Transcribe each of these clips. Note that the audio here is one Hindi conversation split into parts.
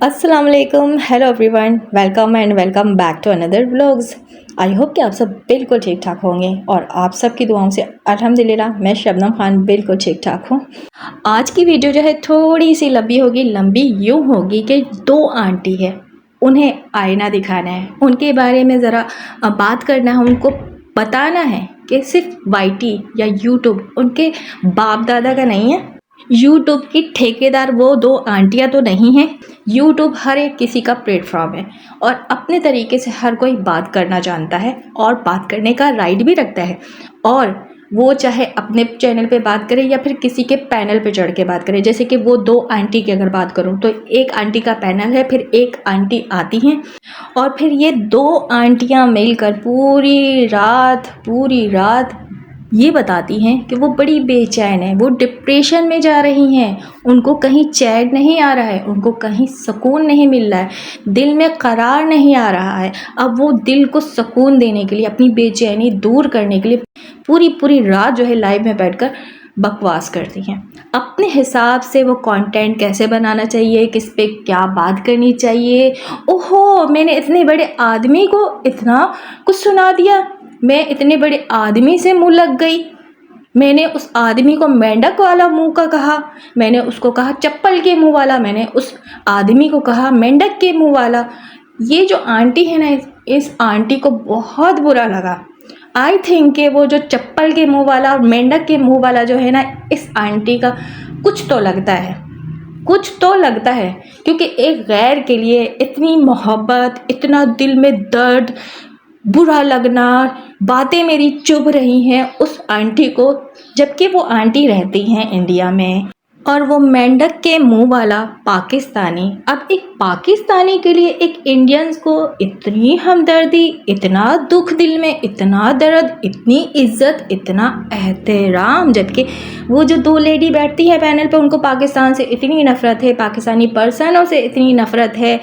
अस्सलाम वालेकुम, hello everyone, welcome and welcome back to another vlogs. I hope कि आप सब बिल्कुल ठीक ठाक होंगे और आप सबकी दुआओं से अल्हम्दुलिल्लाह मैं शबनम खान बिल्कुल ठीक ठाक हूँ। आज की वीडियो जो है थोड़ी सी लंबी होगी, लंबी यूँ होगी कि दो आंटी है, उन्हें आईना दिखाना है, उनके बारे में ज़रा बात करना है, उनको बताना है कि सिर्फ वाईटी या यूट्यूब उनके बाप दादा का नहीं है। यूट्यूब की ठेकेदार वो दो आंटियां तो नहीं हैं। यूट्यूब हर एक किसी का प्लेटफॉर्म है और अपने तरीके से हर कोई बात करना जानता है और बात करने का राइट भी रखता है। और वो चाहे अपने चैनल पे बात करे या फिर किसी के पैनल पे चढ़ के बात करे। जैसे कि वो दो आंटी की अगर बात करूँ तो एक आंटी का पैनल है, फिर एक आंटी आती हैं और फिर ये दो आंटियां मिलकर पूरी रात ये बताती हैं कि वो बड़ी बेचैन है, वो डिप्रेशन में जा रही हैं, उनको कहीं चैन नहीं आ रहा है, उनको कहीं सुकून नहीं मिल रहा है, दिल में करार नहीं आ रहा है। अब वो दिल को सुकून देने के लिए, अपनी बेचैनी दूर करने के लिए पूरी रात जो है लाइव में बैठकर बकवास करती हैं। अपने हिसाब से वो कंटेंट कैसे बनाना चाहिए, किस पे क्या बात करनी चाहिए। ओहो, मैंने इतने बड़े आदमी को इतना कुछ सुना दिया, मैं इतने बड़े आदमी से मुँह लग गई, मैंने उस आदमी को मेंढक वाला मुंह का कहा, मैंने उसको कहा चप्पल के मुंह वाला, मैंने उस आदमी को कहा मेंढक के मुंह वाला। ये जो आंटी है ना, इस आंटी को बहुत बुरा लगा। आई थिंक कि वो जो चप्पल के मुंह वाला और मेंढक के मुंह वाला जो है ना, इस आंटी का कुछ तो लगता है, क्योंकि एक गैर के लिए इतनी मोहब्बत, इतना दिल में दर्द, बुरा लगना, बातें मेरी चुभ रही हैं उस आंटी को, जबकि वो आंटी रहती हैं इंडिया में और वो मेंढक के मुंह वाला पाकिस्तानी। अब एक पाकिस्तानी के लिए एक इंडियंस को इतनी हमदर्दी, इतना दुख दिल में, इतना दर्द, इतनी इज्जत, इतना एहतराम, जबकि वो जो दो लेडी बैठती है पैनल पे उनको पाकिस्तान से इतनी नफ़रत है, पाकिस्तानी पर्सनों से इतनी नफ़रत है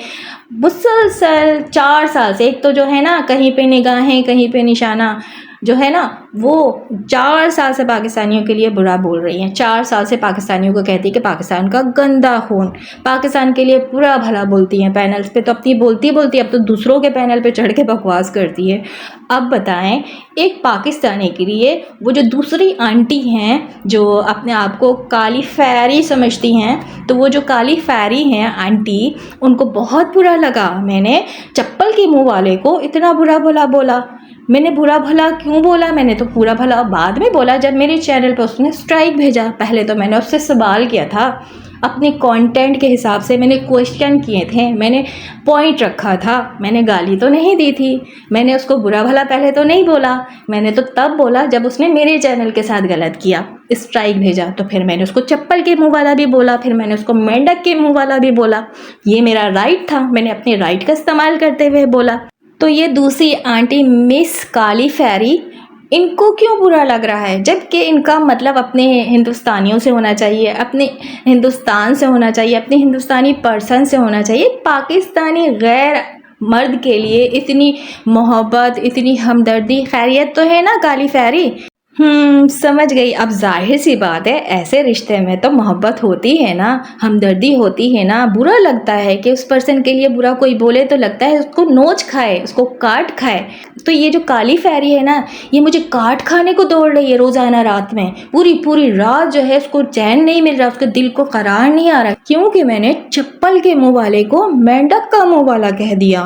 मुसलसल 4 साल से। एक तो जो है ना, कहीं पे निगाहें कहीं पे निशाना जो है ना, वो 4 साल से पाकिस्तानियों के लिए बुरा बोल रही हैं। 4 साल से पाकिस्तानियों को कहती है कि पाकिस्तान का गंदा खून, पाकिस्तान के लिए बुरा भला बोलती हैं। पैनल्स पे तो अपनी बोलती अब तो दूसरों के पैनल पे चढ़ के बकवास करती है। अब बताएं, एक पाकिस्तानी के लिए वो जो दूसरी आंटी हैं जो अपने आप को काली फैरी समझती हैं, तो वो जो काली फैरी हैं आंटी, उनको बहुत बुरा लगा मैंने चप्पल के मुँह वाले को इतना बुरा भला बोला। मैंने बुरा भला क्यों बोला? मैंने तो पूरा भला बाद में बोला जब मेरे चैनल पर उसने स्ट्राइक भेजा। पहले तो मैंने उससे सवाल किया था, अपने कंटेंट के हिसाब से मैंने क्वेश्चन किए थे, मैंने पॉइंट रखा था, मैंने गाली तो नहीं दी थी, मैंने उसको बुरा भला पहले तो नहीं बोला। मैंने तो तब बोला जब उसने मेरे चैनल के साथ गलत किया, स्ट्राइक भेजा, तो फिर मैंने उसको चप्पल के मुँह वाला भी बोला, फिर मैंने उसको मेंढक के मुँह वाला भी बोला। ये मेरा राइट था, मैंने अपने राइट का इस्तेमाल करते हुए बोला। तो ये दूसरी आंटी मिस काली फैरी, इनको क्यों बुरा लग रहा है? जबकि इनका मतलब अपने हिंदुस्तानियों से होना चाहिए, अपने हिंदुस्तान से होना चाहिए, अपने हिंदुस्तानी पर्सन से होना चाहिए। पाकिस्तानी गैर मर्द के लिए इतनी मोहब्बत, इतनी हमदर्दी, खैरियत तो है ना काली फैरी? समझ गई। अब जाहिर सी बात है, ऐसे रिश्ते में तो मोहब्बत होती है ना, हमदर्दी होती है ना। बुरा लगता है कि उस पर्सन के लिए बुरा कोई बोले तो लगता है उसको नोच खाए, उसको काट खाए। तो ये जो काली फैरी है ना, ये मुझे काट खाने को दौड़ रही है रोज़ाना रात में, पूरी रात जो है उसको चैन नहीं मिल रहा, उसके दिल को करार नहीं आ रहा, क्योंकि मैंने चप्पल के मुँह वाले को मेंढक का मुँह वाला कह दिया।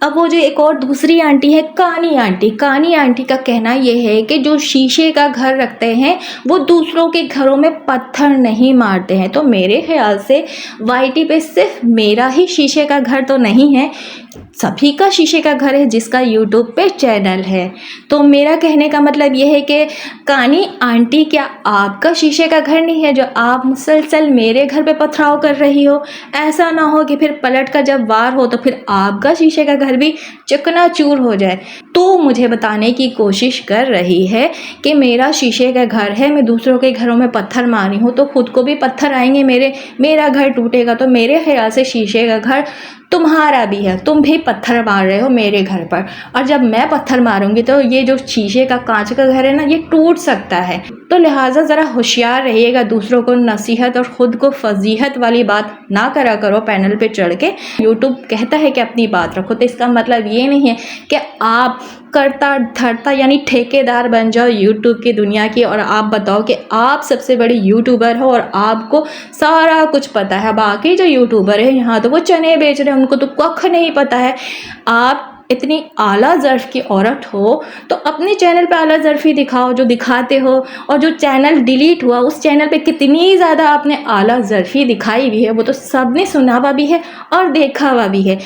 अब वो जो एक और दूसरी आंटी है कानी आंटी का कहना ये है कि जो शीशे का घर रखते हैं वो दूसरों के घरों में पत्थर नहीं मारते हैं। तो मेरे ख्याल से वाईटी पे सिर्फ मेरा ही शीशे का घर तो नहीं है, सभी का शीशे का घर है जिसका यूट्यूब पे चैनल है। तो मेरा कहने का मतलब यह है कि कानी आंटी, क्या आपका शीशे का घर नहीं है जो आप मुसलसल मेरे घर पे पथराव कर रही हो? ऐसा ना हो कि फिर पलट का जब वार हो तो फिर आपका शीशे का घर भी चकनाचूर हो जाए। तो मुझे बताने की कोशिश कर रही है कि मेरा शीशे का घर है, मैं दूसरों के घरों में पत्थर मारी हूँ तो खुद को भी पत्थर आएंगे, मेरा घर टूटेगा। तो मेरे ख्याल से शीशे का घर तुम्हारा भी है, तुम भी पत्थर मार रहे हो मेरे घर पर, और जब मैं पत्थर मारूंगी तो ये जो शीशे का कांच का घर है ना, ये टूट सकता है। तो लिहाजा ज़रा होशियार रहिएगा, दूसरों को नसीहत और ख़ुद को फजीहत वाली बात ना करा करो पैनल पे चढ़ के। यूट्यूब कहता है कि अपनी बात रखो, तो इसका मतलब ये नहीं है कि आप करता धरता यानी ठेकेदार बन जाओ यूट्यूब की दुनिया की, और आप बताओ कि आप सबसे बड़ी यूट्यूबर हो और आपको सारा कुछ पता है। बाकी जो यूट्यूबर है यहाँ तो वो चने बेच रहे हैं, उनको तो कख नहीं पता है। आप इतनी आला ज़र्फ़ की औरत हो तो अपने चैनल पे आला ज़र्फ़ी दिखाओ जो दिखाते हो, और जो चैनल डिलीट हुआ उस चैनल पे कितनी ज़्यादा आपने आला ज़र्फ़ी दिखाई भी है, वो तो सबने सुना हुआ भी है और देखा हुआ भी है।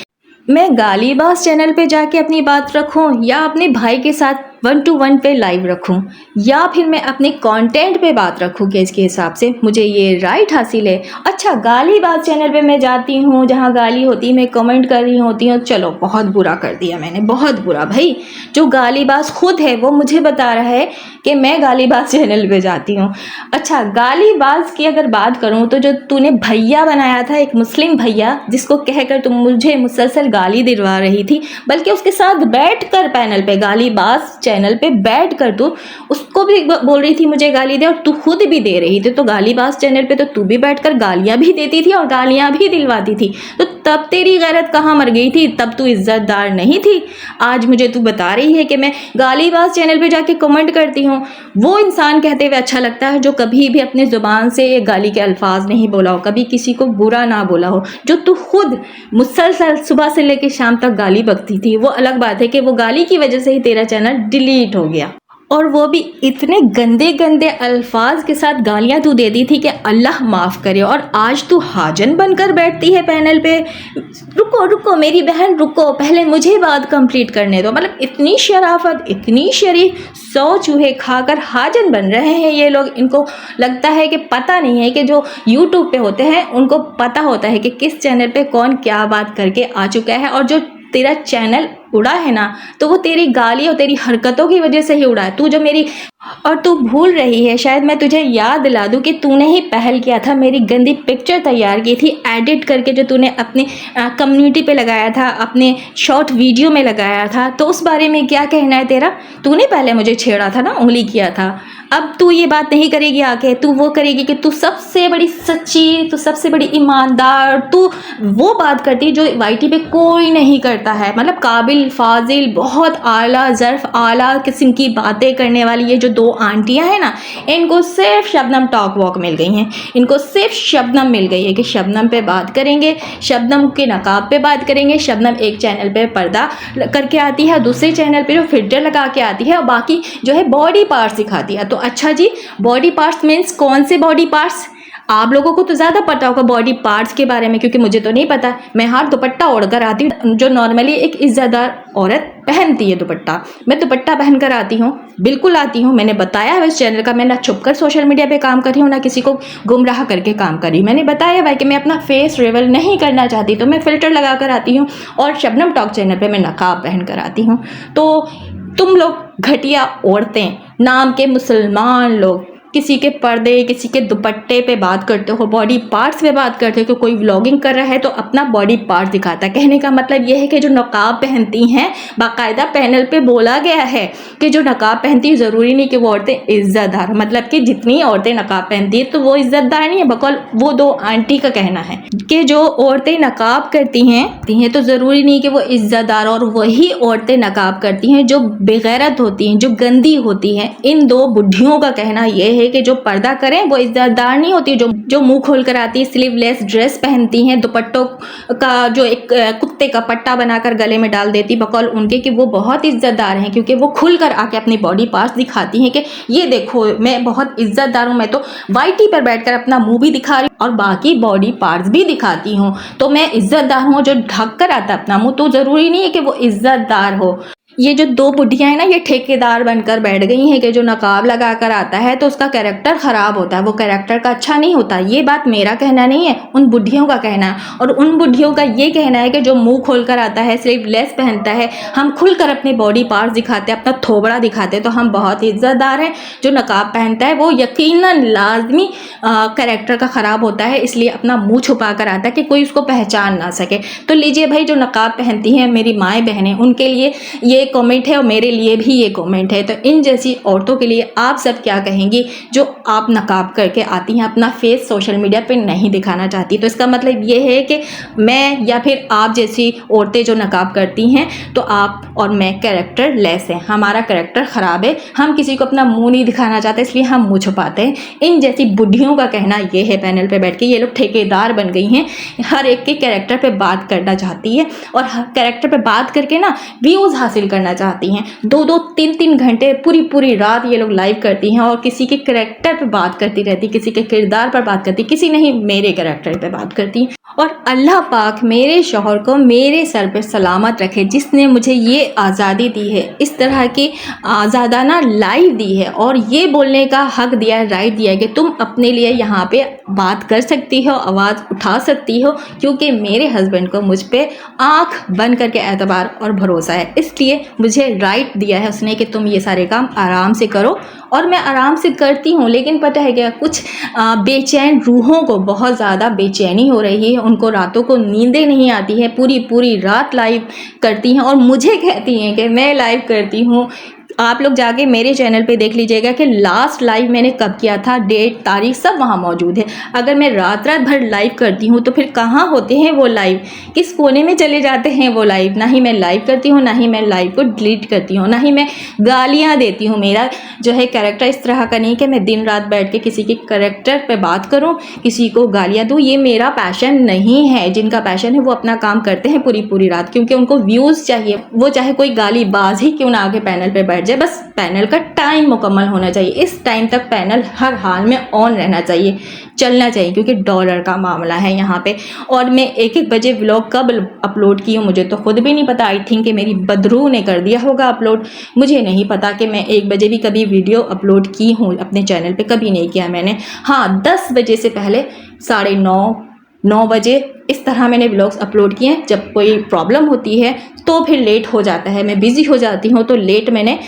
मैं गालीबाज चैनल पे जाके अपनी बात रखूं या अपने भाई के साथ 1-to-1 पे लाइव रखूं, या फिर मैं अपने कंटेंट पे बात रखूं कि इसके हिसाब से मुझे ये राइट हासिल है। अच्छा, गालीबाज चैनल पे मैं जाती हूँ जहाँ गाली होती है, मैं कमेंट कर रही होती हूँ, चलो बहुत बुरा कर दिया मैंने, बहुत बुरा। भाई जो गालीबाज खुद है वो मुझे बता रहा है कि मैं गालीबाज चैनल पे जाती हूँ। अच्छा, गालीबाज की अगर बात करूँ तो जो तूने भैया बनाया था, एक मुस्लिम भैया जिसको कहकर तुम मुझे मुसलसल गाली दिलवा रही थी, बल्कि उसके साथ बैठ कर पैनल पे गालीबाज चैनल पे बैठ कर तू उसको भी बोल रही थी मुझे गाली दे, और तू खुद भी दे रही थी। तो गालीबाज चैनल पे तो तू भी बैठकर गालियां भी देती थी और गालियां भी दिलवाती थी, तो तब तेरी गैरत कहाँ मर गई थी? तब तू इज्जतदार नहीं थी। आज मुझे तू बता रही है कि मैं गालीबाज चैनल पे जाके कमेंट करती हूँ। वो इंसान कहते हुए अच्छा लगता है जो कभी भी अपने ज़ुबान से गाली के अल्फाज नहीं बोला हो, कभी किसी को बुरा ना बोला हो। जो तू खुद मुसलसल सुबह से लेकर शाम तक गाली बकती थी, वो अलग बात है कि वो गाली की वजह से ही तेरा चैनल डिलीट हो गया, और वो भी इतने गंदे गंदे अल्फाज के साथ गालियां तू देती थी कि अल्लाह माफ़ करे। और आज तू हाजन बनकर बैठती है पैनल पे। रुको रुको मेरी बहन रुको, पहले मुझे बात कंप्लीट करने दो। मतलब इतनी शराफत, इतनी शरीफ, 100 चूहे खाकर हाजन बन रहे हैं ये लोग। इनको लगता है कि पता नहीं है कि जो यूट्यूब पे होते हैं उनको पता होता है कि किस चैनल पे कौन क्या बात करके आ चुका है, और जो तेरा चैनल उड़ा है ना तो वो तेरी गाली और तेरी हरकतों की वजह से ही उड़ा है। तू जो मेरी, और तू भूल रही है, शायद मैं तुझे याद दिला दूं कि तूने ही पहल किया था, मेरी गंदी पिक्चर तैयार की थी एडिट करके, जो तूने अपनी कम्युनिटी पे लगाया था, अपने शॉर्ट वीडियो में लगाया था। तो उस बारे में क्या कहना है तेरा? तूने पहले मुझे छेड़ा था ना, उंगली किया था। अब तू ये बात नहीं करेगी आके, तू वो करेगी कि तू सबसे बड़ी सच्ची, तू सबसे बड़ी ईमानदार, तू वो बात करती जो वाईटी पे कोई नहीं करता है। मतलब काबिल, फाजिल, बहुत आला ज़र्फ़, आला किस्म की बातें करने वाली ये जो 2 आंटियां हैं ना, इनको सिर्फ शबनम टॉक वॉक मिल गई हैं। इनको सिर्फ शबनम मिल गई है कि शबनम पे बात करेंगे, शबनम के नकाब पे बात करेंगे। शबनम एक चैनल पे पर्दा करके आती है, दूसरे चैनल पे जो फिल्टर लगा के आती है, और बाकी जो है बॉडी पार्ट्स दिखाती है। तो अच्छा जी, बॉडी पार्ट्स मीन्स कौन से बॉडी पार्ट्स? आप लोगों को तो ज़्यादा पता होगा बॉडी पार्ट्स के बारे में, क्योंकि मुझे तो नहीं पता। मैं हाथ दुपट्टा ओढ़कर आती हूँ, जो नॉर्मली एक इज्जतदार औरत पहनती है दुपट्टा। मैं दुपट्टा पहन कर आती हूँ, बिल्कुल आती हूँ। मैंने बताया है इस चैनल का, मैं ना छुप कर सोशल मीडिया पे काम कर रही हूँ, ना किसी को गुमराह करके काम कर रही हूँ। मैंने बताया भाई कि मैं अपना फेस रिवील नहीं करना चाहती, तो मैं फ़िल्टर लगा कर आती हूँ, और शबनम टॉक चैनल पर मैं नकाब पहन कर आती हूँ। तो तुम लोग घटिया औरतें, नाम के मुसलमान लोग, किसी के पर्दे, किसी के दुपट्टे पे बात करते हो, बॉडी पार्ट्स पे बात करते हो। कि कोई व्लॉगिंग कर रहा है तो अपना बॉडी पार्ट दिखाता है। कहने का मतलब यह है कि जो नकाब पहनती हैं, बाकायदा पैनल पे बोला गया है कि जो नकाब पहनती है ज़रूरी नहीं कि वो औरतें इज्जतदार, मतलब कि जितनी औरतें नकाब पहनती है तो वो इज्जतदार नहीं है। बकौल वो 2 आंटी का कहना है कि जो औरतें नकाब करती हैं तो ज़रूरी नहीं कि वो इज्जतदार, और वही औरतें नकाब करती हैं जो बेगैरत होती हैं, जो गंदी होती हैं। इन 2 बुढ़ियों का कहना यह है कि जो पर्दा करें वो इज्जतदार नहीं होती। जो मुंह खोल कर आती है, स्लीवलेस ड्रेस पहनती हैं, दुपट्टों का जो एक कुत्ते का पट्टा बनाकर गले में डाल देती, बकौल उनके कि वो बहुत इज्जतदार हैं, क्योंकि वो खुलकर आके अपनी बॉडी पार्ट्स दिखाती हैं कि ये देखो मैं बहुत इज्जतदार हूँ, मैं तो वाईटी पर बैठकर अपना मुंह भी दिखा रही हूँ और बाकी बॉडी पार्ट्स भी दिखाती हूँ, तो मैं इज्जतदार हूँ। जो ढक कर आता अपना मुंह, तो ज़रूरी नहीं है कि वो इज्जतदार हो। ये जो 2 बुड्ढियाँ हैं ना, ये ठेकेदार बनकर बैठ गई हैं कि जो नकाब लगा कर आता है तो उसका कैरेक्टर ख़राब होता है, वो कैरेक्टर का अच्छा नहीं होता। ये बात मेरा कहना नहीं है, उन बुड्ढियों का कहना है। और उन बुड्ढियों का ये कहना है कि जो मुंह खोल कर आता है, स्लीवलेस पहनता है, हम खुलकर अपने बॉडी पार्ट्स दिखाते हैं, अपना थोबड़ा दिखाते हैं, तो हम बहुत इज्जतदार हैं। जो नकाब पहनता है वो यकीनन लाजमी कैरेक्टर का ख़राब होता है, इसलिए अपना मुँह छुपा कर आता है कि कोई उसको पहचान ना सके। तो लीजिए भाई, जो नकाब पहनती हैं मेरी माएँ बहनें, उनके लिए ये कमेंट है और मेरे लिए भी ये कमेंट है। तो इन जैसी औरतों के लिए आप सब क्या कहेंगी जो आप नकाब करके आती हैं, अपना फेस सोशल मीडिया पे नहीं दिखाना चाहती? तो इसका मतलब ये है कि मैं या फिर आप जैसी औरतें जो नकाब करती हैं, तो आप और मैं कैरेक्टर लेस हैं, हमारा कैरेक्टर ख़राब है, हम किसी को अपना मुंह नहीं दिखाना चाहते, इसलिए हम मुंह छुपाते हैं। इन जैसी बुढ़ियों का कहना ये है, पैनल पे बैठ के ये लोग ठेकेदार बन गई हैं, हर एक के कैरेक्टर पे बात करना चाहती है और कैरेक्टर पे बात करके ना व्यूज़ हासिल करना चाहती हैं। 2-2 3-3 घंटे पूरी रात ये लोग लाइव करती हैं और किसी के कैरेक्टर पे बात करती रहती, किसी के किरदार पर बात करती, किसी नहीं मेरे कैरेक्टर पे बात करती। और अल्लाह पाक मेरे शौहर को मेरे सर पे सलामत रखे, जिसने मुझे ये आज़ादी दी है, इस तरह की आज़ादाना लाइव दी है और ये बोलने का हक दिया है, राइट दिया है कि तुम अपने लिए यहाँ पे बात कर सकती हो, आवाज़ उठा सकती हो, क्योंकि मेरे हस्बैंड को मुझ पे आँख बंद करके एतबार और भरोसा है, इसलिए मुझे राइट दिया है उसने कि तुम ये सारे काम आराम से करो। और मैं आराम से करती हूँ, लेकिन पता है क्या, कुछ बेचैन रूहों को बहुत ज़्यादा बेचैनी हो रही है, उनको रातों को नींदें नहीं आती है, पूरी रात लाइव करती हैं और मुझे कहती हैं कि मैं लाइव करती हूँ। आप लोग जाके मेरे चैनल पे देख लीजिएगा कि लास्ट लाइव मैंने कब किया था, डेट तारीख सब वहाँ मौजूद है। अगर मैं रात भर लाइव करती हूँ तो फिर कहाँ होते हैं वो लाइव, किस कोने में चले जाते हैं वो लाइव? ना ही मैं लाइव करती हूँ, ना ही मैं लाइव को डिलीट करती हूँ, ना ही मैं गालियाँ देती हूँ। मेरा जो है कैरेक्टर इस तरह का नहीं कि मैं दिन रात बैठ के किसी के कैरेक्टर पर बात करूँ, किसी को गालियाँ दूँ, ये मेरा पैशन नहीं है। जिनका पैशन है वो अपना काम करते हैं पूरी रात, क्योंकि उनको व्यूज़ चाहिए, वो चाहे कोई गालीबाज ही क्यों ना आके पैनल पर बैठ जाए, बस पैनल का टाइम मुकम्मल होना चाहिए। इस टाइम तक पैनल हर हाल में ऑन रहना चाहिए, चलना चाहिए, क्योंकि डॉलर का मामला है यहाँ पे। और मैं 1-1 बजे व्लॉग कब अपलोड की हूँ मुझे तो खुद भी नहीं पता। आई थिंक कि मेरी बदरू ने कर दिया होगा अपलोड, मुझे नहीं पता कि मैं 1 बजे भी कभी वीडियो अपलोड की हूँ अपने चैनल पे, कभी नहीं किया मैंने। हाँ, 10 बजे से पहले 9:30 बजे इस तरह मैंने व्लॉग्स अपलोड किए हैं। जब कोई प्रॉब्लम होती है तो फिर लेट हो जाता है, मैं बिज़ी हो जाती हूँ तो लेट, मैंने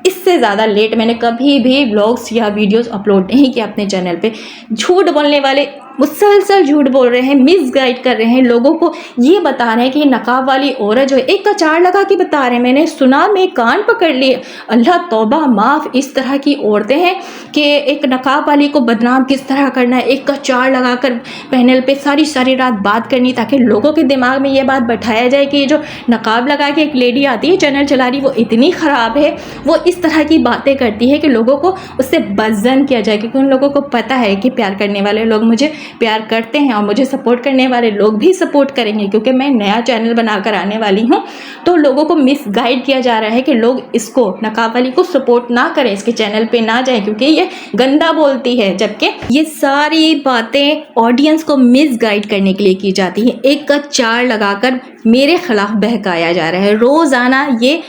इससे ज़्यादा लेट मैंने कभी भी व्लॉग्स या वीडियोस अपलोड नहीं किया अपने चैनल पे। झूठ बोलने वाले मुसलसल झूठ बोल रहे हैं, मिसगाइड कर रहे हैं, लोगों को ये बता रहे हैं कि नकाब वाली औरत जो है, एक का 4 लगा के बता रहे हैं। मैंने सुना, मैं कान पकड़ लिए, अल्लाह तौबा माफ़। इस तरह की औरतें हैं कि एक नकाब वाली को बदनाम किस तरह करना है, एक का 4 लगा कर पैनल पे सारी रात बात करनी, ताकि लोगों के दिमाग में ये बात बैठाया जाए कि ये जो नकाब लगा के एक लेडी आती है चैनल चला रही, वो इतनी ख़राब है, वो इस तरह की बातें करती है कि लोगों को उससे बज़्ज़न किया जाए। क्योंकि उन लोगों को पता है कि प्यार करने वाले लोग मुझे प्यार करते हैं और मुझे सपोर्ट करने वाले लोग भी सपोर्ट करेंगे, क्योंकि मैं नया चैनल बनाकर आने वाली हूँ। तो लोगों को मिसगाइड किया जा रहा है कि लोग इसको, नकाब वाली को सपोर्ट ना करें, इसके चैनल पे ना जाएं क्योंकि ये गंदा बोलती है। जबकि ये सारी बातें ऑडियंस को मिसगाइड करने के लिए की जाती है। एक का 4 लगाकर मेरे खिलाफ बहकाया जा रहा है। रोज़ाना ये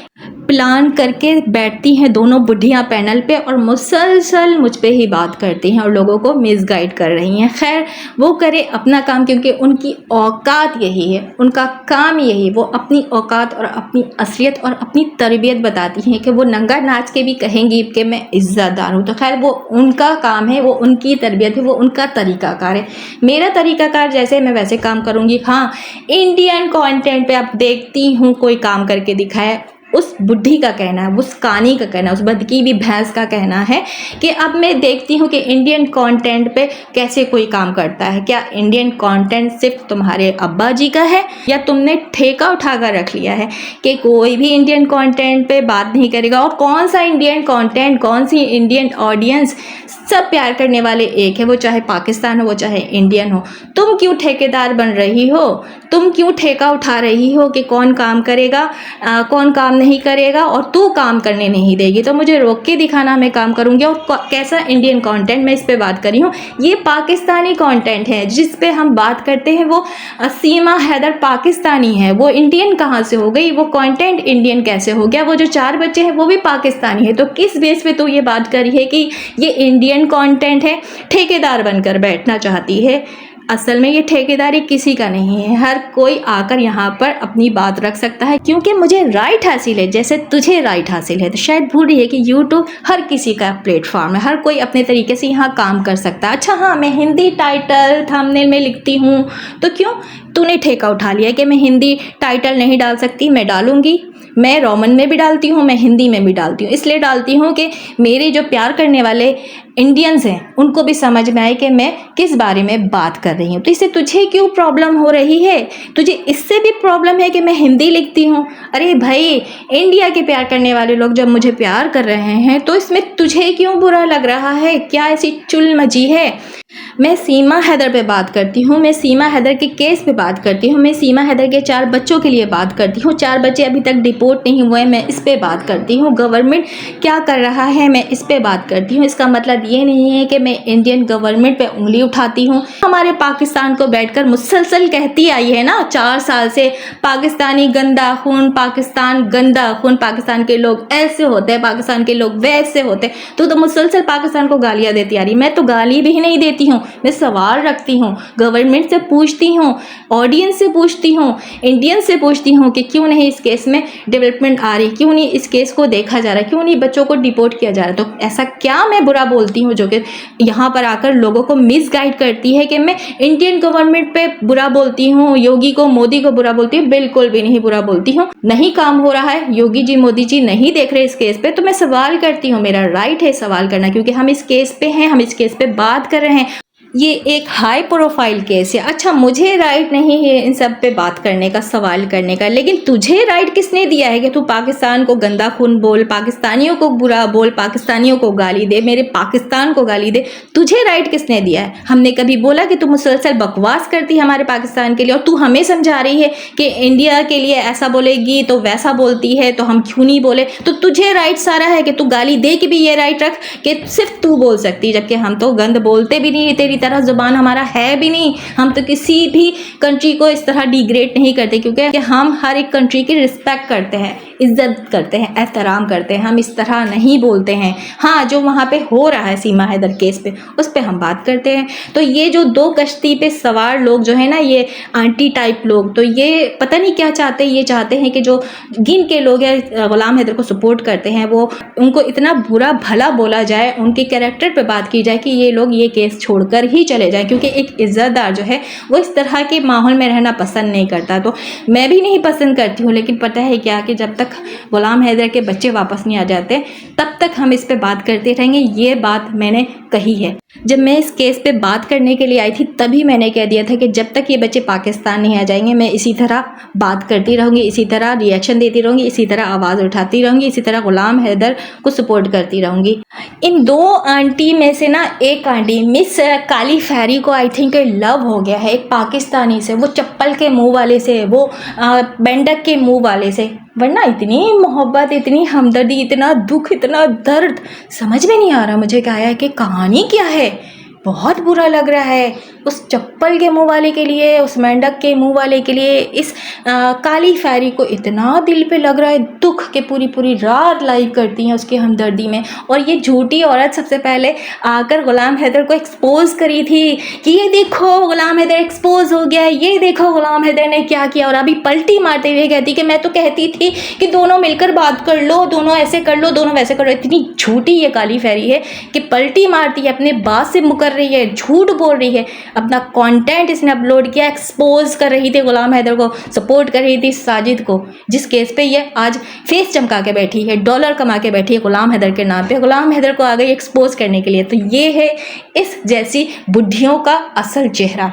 प्लान करके बैठती हैं दोनों बुढ़ियाँ पैनल पे और मुसलसल मुझ पे ही बात करती हैं और लोगों को मिसगाइड कर रही हैं। खैर, वो करे अपना काम, क्योंकि उनकी औकात यही है, उनका काम यही है। वो अपनी औकात और अपनी असलियत और अपनी तरबियत बताती हैं कि वो नंगा नाच के भी कहेंगी कि मैं इज़्ज़तदार हूँ। तो खैर, वो उनका काम है, वो उनकी तरबियत है, वो उनका तरीक़ाकार है। मेरा तरीक़ाकार जैसे मैं वैसे काम करूँगी। हाँ, इंडियन कंटेंट पे आप देखती हूँ कोई काम करके दिखाए, उस बुढ़ी का कहना है, उस कानी का कहना है, उस बदकी भी भैंस का कहना है कि अब मैं देखती हूँ कि इंडियन कंटेंट पे कैसे कोई काम करता है। क्या इंडियन कंटेंट सिर्फ तुम्हारे अब्बा जी का है, या तुमने ठेका उठाकर रख लिया है कि कोई भी इंडियन कंटेंट पे बात नहीं करेगा? और कौन सा इंडियन कंटेंट, कौन सी इंडियन ऑडियंस, सब प्यार करने वाले एक है, वो चाहे पाकिस्तान हो, वो चाहे इंडियन हो। तुम क्यों ठेकेदार बन रही हो? तुम क्यों ठेका उठा रही हो कि कौन काम करेगा, कौन काम नहीं करेगा और तू काम करने नहीं देगी तो मुझे रोक के दिखाना, मैं काम करूँगी। और कैसा इंडियन कंटेंट मैं इस पे बात कर रही हूँ, ये पाकिस्तानी कंटेंट है जिस पे हम बात करते हैं। वो सीमा हैदर पाकिस्तानी है, वो इंडियन कहाँ से हो गई, वो कंटेंट इंडियन कैसे हो गया, वो जो 4 बच्चे हैं वो भी पाकिस्तानी है। तो किस बेस पे तू ये बात कर रही है कि ये इंडियन कंटेंट है? ठेकेदार बनकर बैठना चाहती है। असल में ये ठेकेदारी किसी का नहीं है, हर कोई आकर यहाँ पर अपनी बात रख सकता है क्योंकि मुझे राइट हासिल है जैसे तुझे राइट हासिल है। तो शायद भूल रही है कि यूट्यूब हर किसी का प्लेटफॉर्म है, हर कोई अपने तरीके से यहाँ काम कर सकता है। अच्छा हाँ, मैं हिंदी टाइटल थंबनेल में लिखती हूँ तो क्यों तूने ठेका उठा लिया कि मैं हिंदी टाइटल नहीं डाल सकती? मैं डालूंगी, मैं रोमन में भी डालती हूँ, मैं हिंदी में भी डालती हूँ। इसलिए डालती हूँ कि मेरे जो प्यार करने वाले इंडियंस हैं उनको भी समझ में आए कि मैं किस बारे में बात कर रही हूँ। तो इससे तुझे क्यों प्रॉब्लम हो रही है? तुझे इससे भी प्रॉब्लम है कि मैं हिंदी लिखती हूँ? अरे भाई, इंडिया के प्यार करने वाले लोग जब मुझे प्यार कर रहे हैं तो इसमें तुझे क्यों बुरा लग रहा है? क्या ऐसी चुल मची है? मैं सीमा हैदर पे बात करती हूँ, मैं सीमा हैदर के केस पे बात करती हूँ, मैं सीमा हैदर के 4 बच्चों के लिए बात करती हूँ। 4 बच्चे अभी तक डिपोर्ट नहीं हुए, मैं इस पे बात करती हूँ। गवर्नमेंट क्या कर रहा है, मैं इस पे बात करती हूँ। इसका मतलब ये नहीं है कि मैं इंडियन गवर्नमेंट पे उंगली उठाती हूँ। हमारे पाकिस्तान को बैठकर मुसलसल कहती आई है ना 4 साल से, पाकिस्तानी गंदा खून, पाकिस्तान गंदा खून, पाकिस्तान के लोग ऐसे होते हैं, पाकिस्तान के लोग वैसे होते हैं। तो मुसलसल पाकिस्तान को गालियाँ देती आ रही। मैं तो गाली भी नहीं देती हूँ, मैं सवाल रखती हूँ, गवर्नमेंट से पूछती हूँ, ऑडियंस से पूछती हूँ, इंडियन से पूछती हूँ कि क्यों नहीं इस केस में डेवलपमेंट आ रही, क्यों नहीं इस केस को देखा जा रहा, क्यों नहीं बच्चों को डिपोर्ट किया जा रहा। तो ऐसा क्या मैं बुरा बोलती हूँ जो कि यहाँ पर आकर लोगों को मिसगाइड करती है कि मैं इंडियन गवर्नमेंट पे बुरा बोलती हूँ, योगी को, मोदी को बुरा बोलती हूँ? बिल्कुल भी नहीं बुरा बोलती हूँ। नहीं काम हो रहा है, योगी जी, मोदी जी नहीं देख रहे इस केस पे, तो मैं सवाल करती हूँ। मेरा राइट है सवाल करना क्योंकि हम इस केस पे हैं, हम इस केस पे बात कर रहे हैं। ये एक हाई प्रोफाइल केस है। अच्छा, मुझे राइट नहीं है इन सब पे बात करने का, सवाल करने का, लेकिन तुझे राइट किसने दिया है कि तू पाकिस्तान को गंदा खून बोल, पाकिस्तानियों को बुरा बोल, पाकिस्तानियों को गाली दे, मेरे पाकिस्तान को गाली दे? तुझे राइट किसने दिया है? हमने कभी बोला कि तू मुसलसल बकवास करती है हमारे पाकिस्तान के लिए और तू हमें समझा रही है कि इंडिया के लिए ऐसा बोलेगी तो वैसा बोलती है तो हम क्यों नहीं बोले? तो तुझे राइट सारा है कि तू गाली दे के भी ये राइट रख कि सिर्फ तू बोल सकती, जबकि हम तो गंद बोलते भी नहीं, तेरी तरह जुबान हमारा है भी नहीं। हम तो किसी भी कंट्री को इस तरह डिग्रेड नहीं करते क्योंकि हम हर एक कंट्री की रिस्पेक्ट करते हैं, इज्जत करते हैं, एहतराम करते हैं। हम इस तरह नहीं बोलते हैं। हाँ, जो वहाँ पे हो रहा है सीमा हैदर केस पे, उस पे हम बात करते हैं। तो ये जो 2 कश्ती पे सवार लोग जो है ना, ये आंटी टाइप लोग, तो ये पता नहीं क्या चाहते हैं। ये चाहते हैं कि जो गिन के लोग हैं गुलाम हैदर को सपोर्ट करते हैं, वो उनको इतना बुरा भला बोला जाए, उनके कैरेक्टर पे बात की जाए कि ये लोग ये केस छोड़कर ही चले जाए, क्योंकि एक इज्जतदार जो है वो इस तरह के माहौल में रहना पसंद नहीं करता। तो मैं भी नहीं पसंद करती हूँ, लेकिन पता है क्या कि जब तक गुलाम हैदर के बच्चे वापस नहीं आ जाते तब तक हम इस पे बात करते रहेंगे। ये बात मैंने कही है। जब मैं इस केस पे बात करने के लिए आई थी तभी मैंने कह दिया था कि जब तक ये बच्चे पाकिस्तान नहीं आ जाएंगे मैं इसी तरह बात करती रहूँगी, इसी तरह रिएक्शन देती रहूँगी, इसी तरह आवाज़ उठाती रहूँगी, इसी तरह गुलाम हैदर को सपोर्ट करती रहूँगी। इन 2 आंटी में से ना एक आंटी मिस काली फैरी को आई थिंक लव हो गया है एक पाकिस्तानी से, वो चप्पल के मुंह वाले से, वो बेंडक के मुंह वाले से। वरना इतनी मोहब्बत, इतनी हमदर्दी, इतना दुख, इतना दर्द, समझ में नहीं आ रहा मुझे क्या है कि कहानी क्या है। बहुत बुरा लग रहा है उस चप्पल के मुंह वाले के लिए, उस मेंढक के मुंह वाले के लिए। इस काली फैरी को इतना दिल पे लग रहा है दुख के पूरी पूरी रात लाइव करती हैं उसकी हमदर्दी में। और ये झूठी औरत सबसे पहले आकर गुलाम हैदर को एक्सपोज करी थी कि ये देखो गुलाम हैदर एक्सपोज हो गया, ये देखो गुलाम हैदर ने क्या किया। और अभी पलटी मारते हुए कहती कि मैं तो कहती थी कि दोनों मिलकर बात कर लो, दोनों ऐसे कर लो, दोनों वैसे कर लो। इतनी झूठी ये काली फैरी है कि पलटी मारती है, अपने बात से मुकर रही है, झूठ बोल रही है। अपना कंटेंट इसने अपलोड किया, एक्सपोज कर रही थी गुलाम हैदर को, सपोर्ट कर रही थी साजिद को, जिस केस पे ये आज फेस चमका के बैठी है, डॉलर कमा के बैठी है गुलाम हैदर के नाम पे। गुलाम हैदर को आ गई एक्सपोज करने के लिए। तो ये है इस जैसी बुढ़ियों का असल चेहरा।